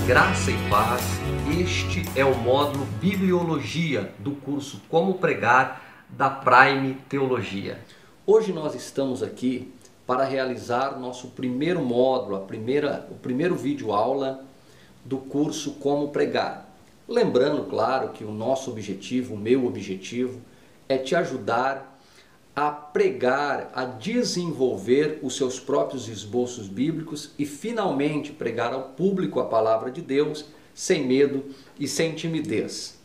Graça e paz, este é o módulo Bibliologia do curso Como Pregar da Prime Teologia. Hoje nós estamos aqui para realizar nosso primeiro módulo, o primeiro vídeo aula do curso Como Pregar. Lembrando, claro, que o nosso objetivo, o meu objetivo, é te ajudar a pregar, a desenvolver os seus próprios esboços bíblicos e finalmente pregar ao público a palavra de Deus sem medo e sem timidez.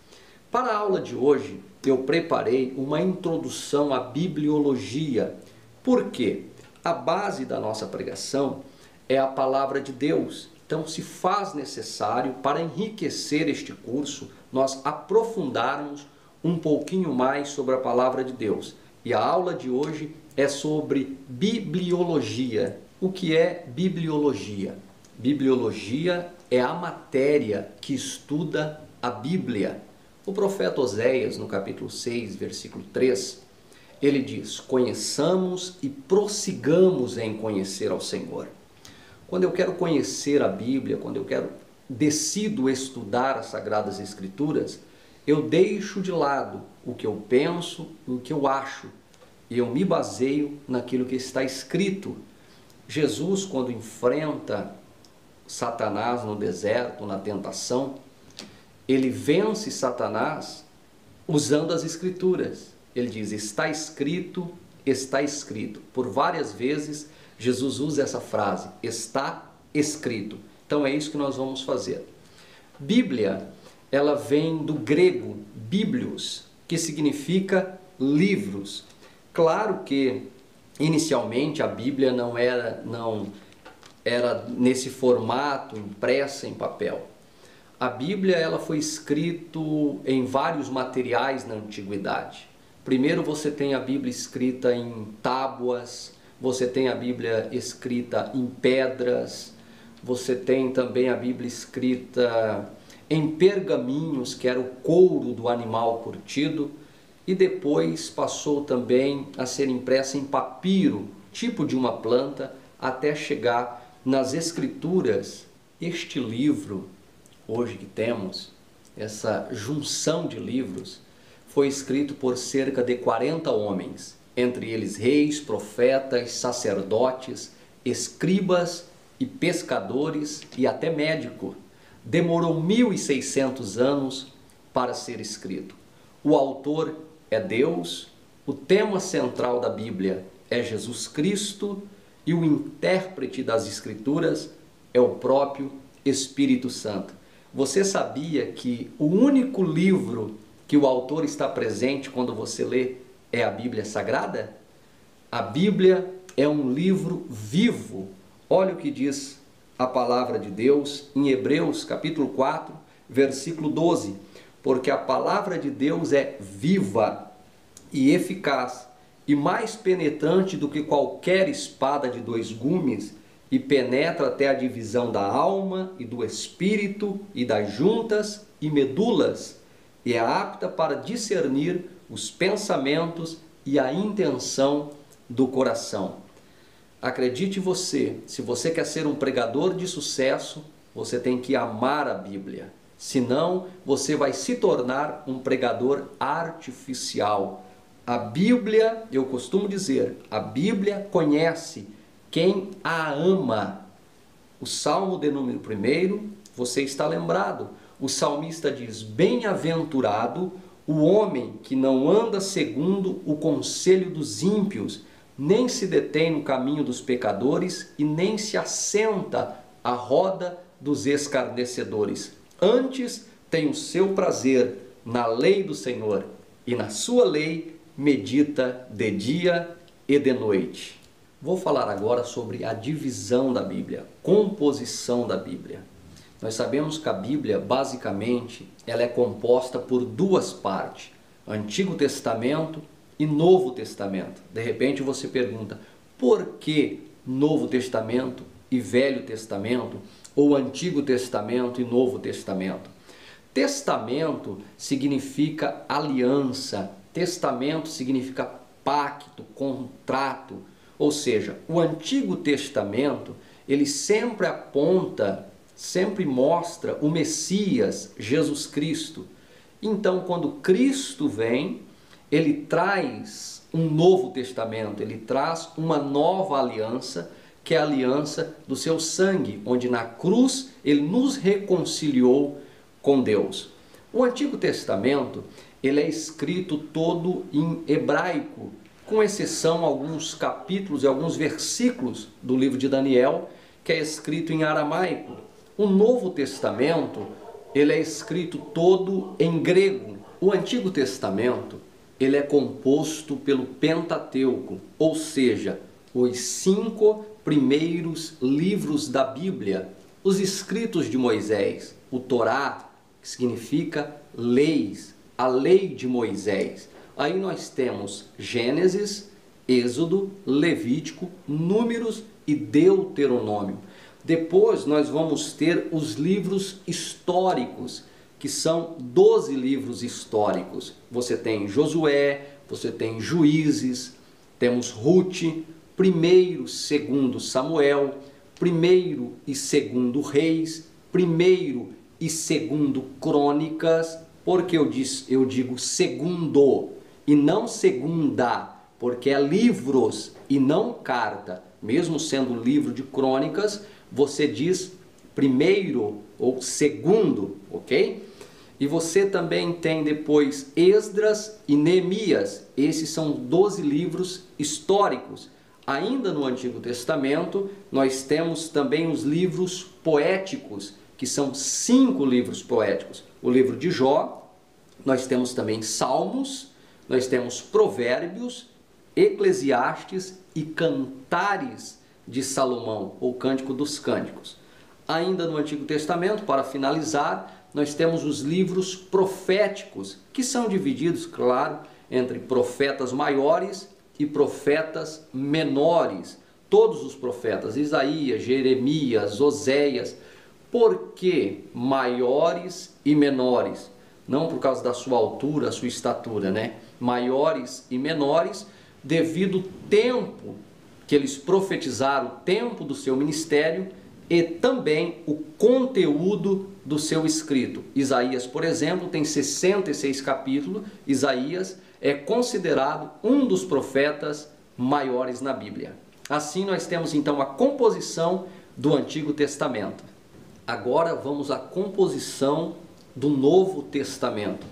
Para a aula de hoje, eu preparei uma introdução à bibliologia. Por quê? A base da nossa pregação é a palavra de Deus. Então, se faz necessário, para enriquecer este curso, nós aprofundarmos um pouquinho mais sobre a palavra de Deus. E a aula de hoje é sobre bibliologia. O que é bibliologia? Bibliologia é a matéria que estuda a Bíblia. O profeta Oséias, no capítulo 6, versículo 3, ele diz: conheçamos e prossigamos em conhecer ao Senhor. Quando eu quero conhecer a Bíblia, quando eu decido estudar as Sagradas Escrituras, eu deixo de lado o que eu penso, o que eu acho, e eu me baseio naquilo que está escrito. Jesus, quando enfrenta Satanás no deserto, na tentação, ele vence Satanás usando as Escrituras. Ele diz: está escrito, está escrito. Por várias vezes, Jesus usa essa frase, está escrito. Então é isso que nós vamos fazer. Bíblia, ela vem do grego biblios, que significa livros. Claro que inicialmente a Bíblia não era nesse formato, impressa em papel. A Bíblia ela foi escrita em vários materiais na antiguidade. Primeiro você tem a Bíblia escrita em tábuas, você tem a Bíblia escrita em pedras, você tem também a Bíblia escrita em pergaminhos, que era o couro do animal curtido, e depois passou também a ser impressa em papiro, tipo de uma planta, até chegar nas Escrituras. Este livro, hoje que temos, essa junção de livros, foi escrito por cerca de 40 homens, entre eles reis, profetas, sacerdotes, escribas e pescadores e até médico. Demorou 1.600 anos para ser escrito. O autor é Deus, o tema central da Bíblia é Jesus Cristo e o intérprete das Escrituras é o próprio Espírito Santo. Você sabia que o único livro que o autor está presente quando você lê é a Bíblia Sagrada? A Bíblia é um livro vivo. Olha o que diz a palavra de Deus em Hebreus capítulo 4, versículo 12. Porque a palavra de Deus é viva e eficaz e mais penetrante do que qualquer espada de dois gumes e penetra até a divisão da alma e do espírito e das juntas e medulas e é apta para discernir os pensamentos e a intenção do coração. Acredite você, se você quer ser um pregador de sucesso, você tem que amar a Bíblia. Senão, você vai se tornar um pregador artificial. A Bíblia, eu costumo dizer, a Bíblia conhece quem a ama. O Salmo de número 1, você está lembrado. O salmista diz: bem-aventurado o homem que não anda segundo o conselho dos ímpios, nem se detém no caminho dos pecadores e nem se assenta à roda dos escarnecedores. Antes tem o seu prazer na lei do Senhor e na sua lei medita de dia e de noite. Vou falar agora sobre a divisão da Bíblia, composição da Bíblia. Nós sabemos que a Bíblia, basicamente, ela é composta por duas partes, Antigo Testamento e Novo Testamento. De repente você pergunta, por que Novo Testamento e Velho Testamento, ou Antigo Testamento e Novo Testamento? Testamento significa aliança, testamento significa pacto, contrato, ou seja, o Antigo Testamento, ele sempre aponta sempre mostra o Messias, Jesus Cristo. Então, quando Cristo vem, ele traz um novo testamento, ele traz uma nova aliança, que é a aliança do seu sangue, onde na cruz ele nos reconciliou com Deus. O Antigo Testamento, ele é escrito todo em hebraico, com exceção de alguns capítulos e alguns versículos do livro de Daniel, que é escrito em aramaico. O Novo Testamento, ele é escrito todo em grego. O Antigo Testamento, ele é composto pelo Pentateuco, ou seja, os 5 primeiros livros da Bíblia, os escritos de Moisés, o Torá, que significa leis, a lei de Moisés. Aí nós temos Gênesis, Êxodo, Levítico, Números e Deuteronômio. Depois nós vamos ter os livros históricos, que são 12 livros históricos. Você tem Josué, você tem Juízes, temos Ruth, 1º e 2º Samuel, 1º e 2º Reis, 1º e 2º Crônicas. Porque eu digo segundo e não segunda, porque é livros e não carta. Mesmo sendo livro de crônicas, você diz primeiro ou segundo, ok? E você também tem depois Esdras e Neemias. Esses são 12 livros históricos. Ainda no Antigo Testamento, nós temos também os livros poéticos, que são 5 livros poéticos. O livro de Jó, nós temos também Salmos, nós temos Provérbios, Eclesiastes e Cantares de Salomão, ou Cântico dos Cânticos. Ainda no Antigo Testamento, para finalizar, nós temos os livros proféticos, que são divididos, claro, entre profetas maiores e profetas menores. Todos os profetas, Isaías, Jeremias, Oséias. Por que maiores e menores? Não por causa da sua altura, sua estatura, né? Maiores e menores, devido ao tempo que eles profetizaram, o tempo do seu ministério e também o conteúdo do seu escrito. Isaías, por exemplo, tem 66 capítulos. Isaías é considerado um dos profetas maiores na Bíblia. Assim nós temos então a composição do Antigo Testamento. Agora vamos à composição do Novo Testamento.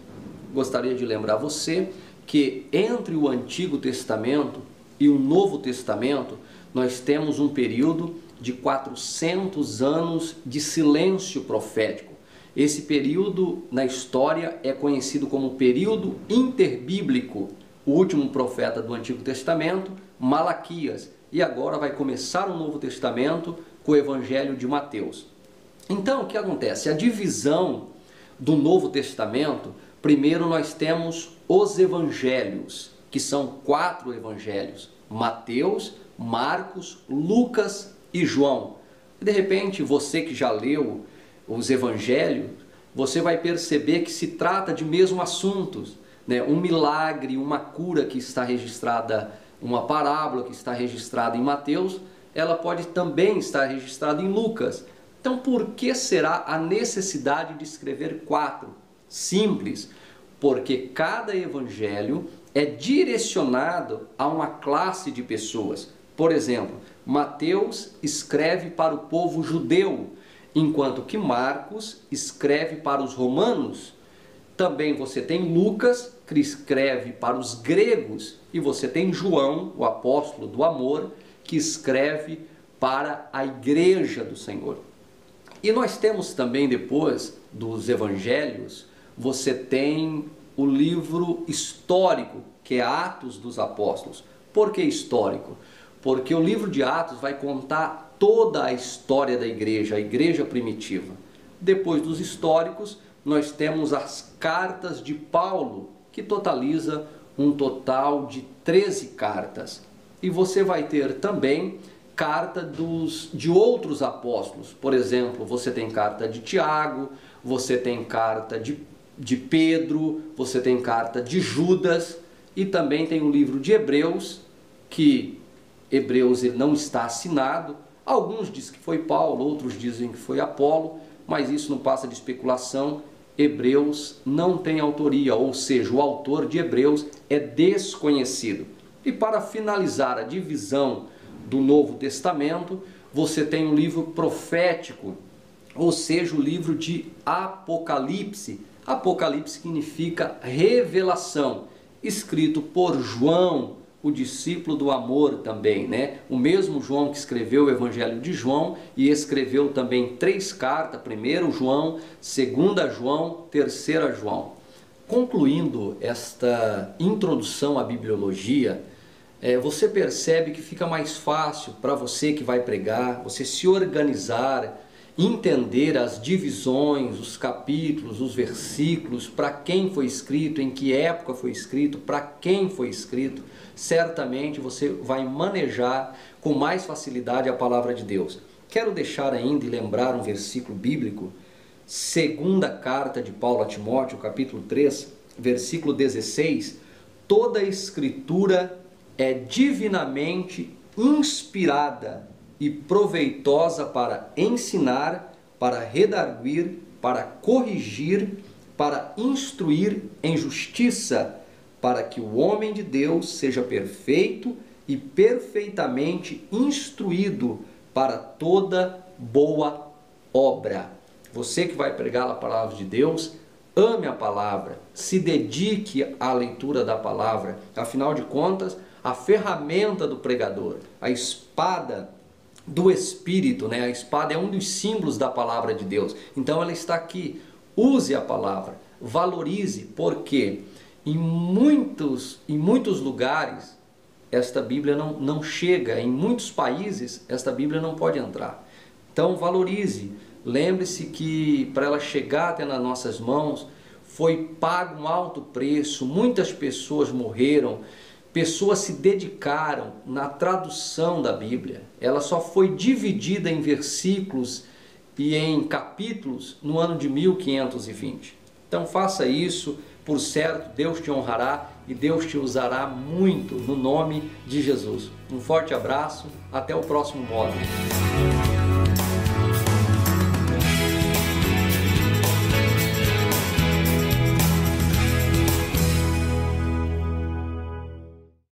Gostaria de lembrar você que entre o Antigo Testamento e o Novo Testamento nós temos um período de 400 anos de silêncio profético. Esse período na história é conhecido como período interbíblico. O último profeta do Antigo Testamento, Malaquias, e agora vai começar o Novo Testamento com o Evangelho de Mateus. Então, o que acontece? A divisão do Novo Testamento, primeiro nós temos os evangelhos, que são 4 evangelhos: Mateus, Marcos, Lucas e João. De repente, você que já leu os evangelhos, você vai perceber que se trata de mesmo assuntos, né? Um milagre, uma cura que está registrada, uma parábola que está registrada em Mateus, ela pode também estar registrada em Lucas. Então, por que será a necessidade de escrever 4? Simples, porque cada evangelho é direcionado a uma classe de pessoas. Por exemplo, Mateus escreve para o povo judeu, enquanto que Marcos escreve para os romanos. Também você tem Lucas, que escreve para os gregos, e você tem João, o apóstolo do amor, que escreve para a igreja do Senhor. E nós temos também, depois dos evangelhos, você tem o livro histórico, que é Atos dos Apóstolos. Por que histórico? Porque o livro de Atos vai contar toda a história da igreja, a igreja primitiva. Depois dos históricos, nós temos as cartas de Paulo, que totaliza um total de 13 cartas. E você vai ter também carta de outros apóstolos. Por exemplo, você tem carta de Tiago, você tem carta de Pedro, você tem carta de Judas, e também tem o livro de Hebreus, que Hebreus ele não está assinado, Alguns dizem que foi Paulo, outros dizem que foi Apolo, mas isso não passa de especulação. Hebreus não tem autoria, ou seja, o autor de Hebreus é desconhecido. E para finalizar a divisão do Novo Testamento, você tem um livro profético, ou seja, o livro de Apocalipse. Apocalipse significa revelação, escrito por João, o discípulo do amor também, né? O mesmo João que escreveu o Evangelho de João e escreveu também 3 cartas, 1 João, 2 João, 3 João. Concluindo esta introdução à bibliologia, você percebe que fica mais fácil para você que vai pregar, você se organizar, entender as divisões, os capítulos, os versículos, para quem foi escrito, em que época foi escrito, para quem foi escrito. Certamente você vai manejar com mais facilidade a palavra de Deus. Quero deixar ainda e lembrar um versículo bíblico, 2ª carta de Paulo a Timóteo, capítulo 3, versículo 16, toda a escritura é divinamente inspirada e proveitosa para ensinar, para redarguir, para corrigir, para instruir em justiça, para que o homem de Deus seja perfeito e perfeitamente instruído para toda boa obra. Você que vai pregar a palavra de Deus, ame a palavra, se dedique à leitura da palavra. Afinal de contas, a ferramenta do pregador, a espada do Espírito, né? A espada é um dos símbolos da palavra de Deus. Então ela está aqui. Use a palavra, valorize, porque em muitos lugares esta Bíblia não chega, em muitos países esta Bíblia não pode entrar. Então valorize, lembre-se que para ela chegar até nas nossas mãos foi pago um alto preço, muitas pessoas morreram, pessoas se dedicaram na tradução da Bíblia. Ela só foi dividida em versículos e em capítulos no ano de 1520. Então faça isso, por certo, Deus te honrará e Deus te usará muito no nome de Jesus. Um forte abraço, até o próximo módulo.